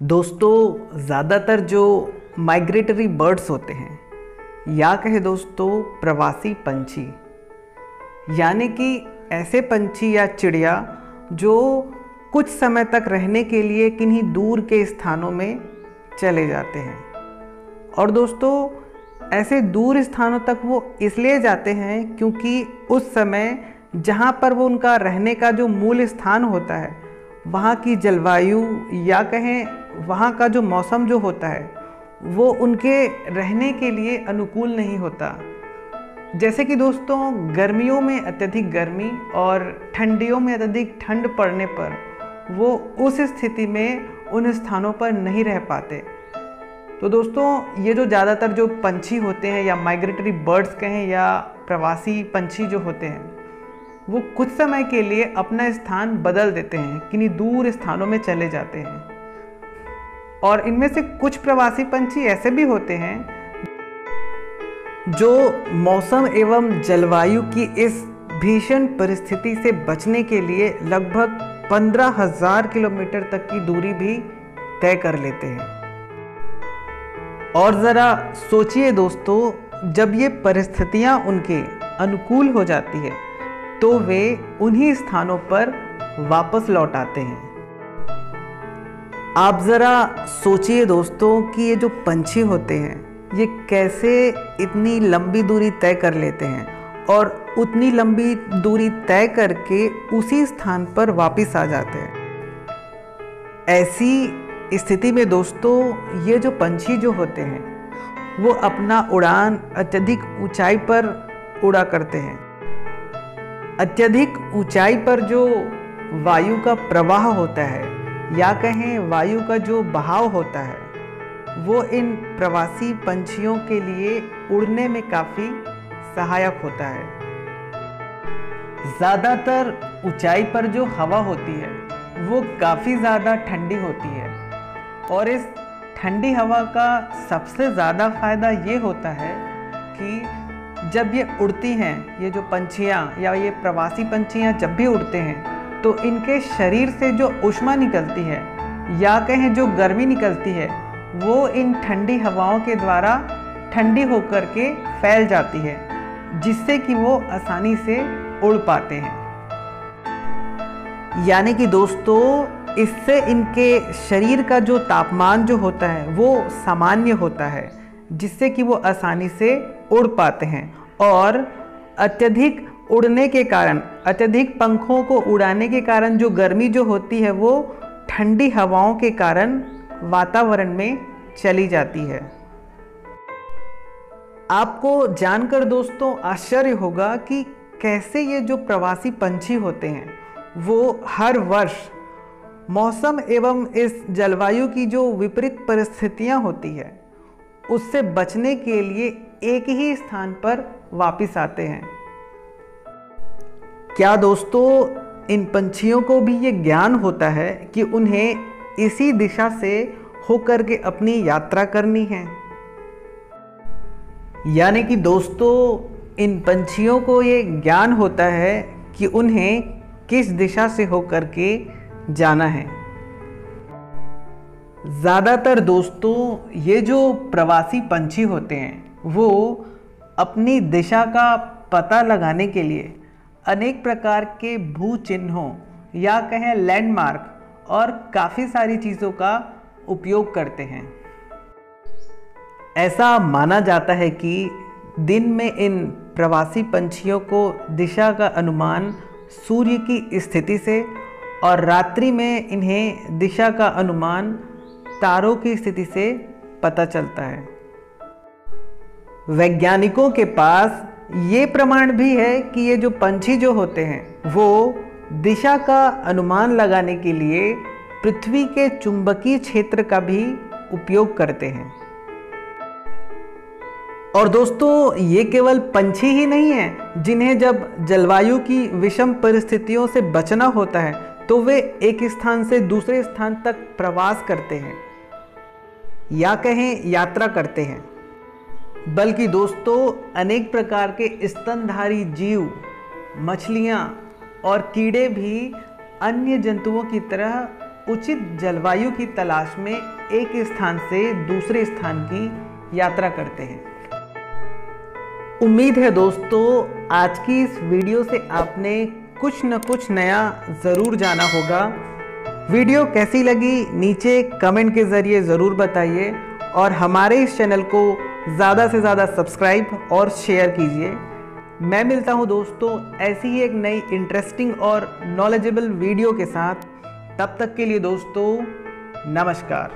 दोस्तों, ज़्यादातर जो माइग्रेटरी बर्ड्स होते हैं या कहे दोस्तों प्रवासी पंछी, यानी कि ऐसे पंछी या चिड़िया जो कुछ समय तक रहने के लिए किन्हीं दूर के स्थानों में चले जाते हैं। और दोस्तों, ऐसे दूर स्थानों तक वो इसलिए जाते हैं क्योंकि उस समय जहाँ पर वो उनका रहने का जो मूल स्थान होता है, वहाँ की जलवायु या कहें वहाँ का जो मौसम जो होता है वो उनके रहने के लिए अनुकूल नहीं होता। जैसे कि दोस्तों, गर्मियों में अत्यधिक गर्मी और ठंडियों में अत्यधिक ठंड पड़ने पर वो उस स्थिति में उन स्थानों पर नहीं रह पाते। तो दोस्तों, ये जो ज़्यादातर जो पंछी होते हैं या माइग्रेटरी बर्ड्स कहें या प्रवासी पंछी जो होते हैं, वो कुछ समय के लिए अपना स्थान बदल देते हैं, किन्हीं दूर स्थानों में चले जाते हैं। और इनमें से कुछ प्रवासी पंछी ऐसे भी होते हैं जो मौसम एवं जलवायु की इस भीषण परिस्थिति से बचने के लिए लगभग 15,000 किलोमीटर तक की दूरी भी तय कर लेते हैं। और ज़रा सोचिए दोस्तों, जब ये परिस्थितियाँ उनके अनुकूल हो जाती है तो वे उन्हीं स्थानों पर वापस लौट आते हैं। आप ज़रा सोचिए दोस्तों कि ये जो पंछी होते हैं ये कैसे इतनी लंबी दूरी तय कर लेते हैं और उतनी लंबी दूरी तय करके उसी स्थान पर वापस आ जाते हैं। ऐसी स्थिति में दोस्तों, ये जो पंछी जो होते हैं वो अपना उड़ान अत्यधिक ऊंचाई पर उड़ा करते हैं। अत्यधिक ऊंचाई पर जो वायु का प्रवाह होता है या कहें वायु का जो बहाव होता है, वो इन प्रवासी पंछियों के लिए उड़ने में काफ़ी सहायक होता है। ज़्यादातर ऊंचाई पर जो हवा होती है वो काफ़ी ज़्यादा ठंडी होती है और इस ठंडी हवा का सबसे ज़्यादा फ़ायदा ये होता है कि जब ये उड़ती हैं, ये जो पंछियाँ या ये प्रवासी पंछियाँ जब भी उड़ते हैं तो इनके शरीर से जो ऊष्मा निकलती है या कहें जो गर्मी निकलती है वो इन ठंडी हवाओं के द्वारा ठंडी होकर के फैल जाती है, जिससे कि वो आसानी से उड़ पाते हैं। यानी कि दोस्तों, इससे इनके शरीर का जो तापमान जो होता है वो सामान्य होता है, जिससे कि वो आसानी से उड़ पाते हैं। और अत्यधिक उड़ने के कारण, अत्यधिक पंखों को उड़ाने के कारण जो गर्मी जो होती है वो ठंडी हवाओं के कारण वातावरण में चली जाती है। आपको जानकर दोस्तों आश्चर्य होगा कि कैसे ये जो प्रवासी पंछी होते हैं वो हर वर्ष मौसम एवं इस जलवायु की जो विपरीत परिस्थितियां होती है उससे बचने के लिए एक ही स्थान पर वापस आते हैं। क्या दोस्तों, इन पंछियों को भी ये ज्ञान होता है कि उन्हें इसी दिशा से होकर के अपनी यात्रा करनी है? यानी कि दोस्तों, इन पंछियों को ये ज्ञान होता है कि उन्हें किस दिशा से होकर के जाना है। ज़्यादातर दोस्तों, ये जो प्रवासी पंछी होते हैं वो अपनी दिशा का पता लगाने के लिए अनेक प्रकार के भू चिन्हों या कहें लैंडमार्क और काफ़ी सारी चीज़ों का उपयोग करते हैं। ऐसा माना जाता है कि दिन में इन प्रवासी पंछियों को दिशा का अनुमान सूर्य की स्थिति से और रात्रि में इन्हें दिशा का अनुमान तारों की स्थिति से पता चलता है। वैज्ञानिकों के पास ये प्रमाण भी है कि ये जो पंछी जो होते हैं वो दिशा का अनुमान लगाने के लिए पृथ्वी के चुंबकीय क्षेत्र का भी उपयोग करते हैं। और दोस्तों, ये केवल पंछी ही नहीं है जिन्हें जब जलवायु की विषम परिस्थितियों से बचना होता है तो वे एक स्थान से दूसरे स्थान तक प्रवास करते हैं या कहें यात्रा करते हैं। बल्कि दोस्तों, अनेक प्रकार के स्तनधारी जीव, मछलियाँ और कीड़े भी अन्य जंतुओं की तरह उचित जलवायु की तलाश में एक स्थान से दूसरे स्थान की यात्रा करते हैं। उम्मीद है दोस्तों आज की इस वीडियो से आपने कुछ न कुछ नया ज़रूर जाना होगा। वीडियो कैसी लगी नीचे कमेंट के ज़रिए ज़रूर बताइए और हमारे इस चैनल को ज़्यादा से ज़्यादा सब्सक्राइब और शेयर कीजिए। मैं मिलता हूं दोस्तों ऐसी ही एक नई इंटरेस्टिंग और नॉलेजेबल वीडियो के साथ। तब तक के लिए दोस्तों नमस्कार।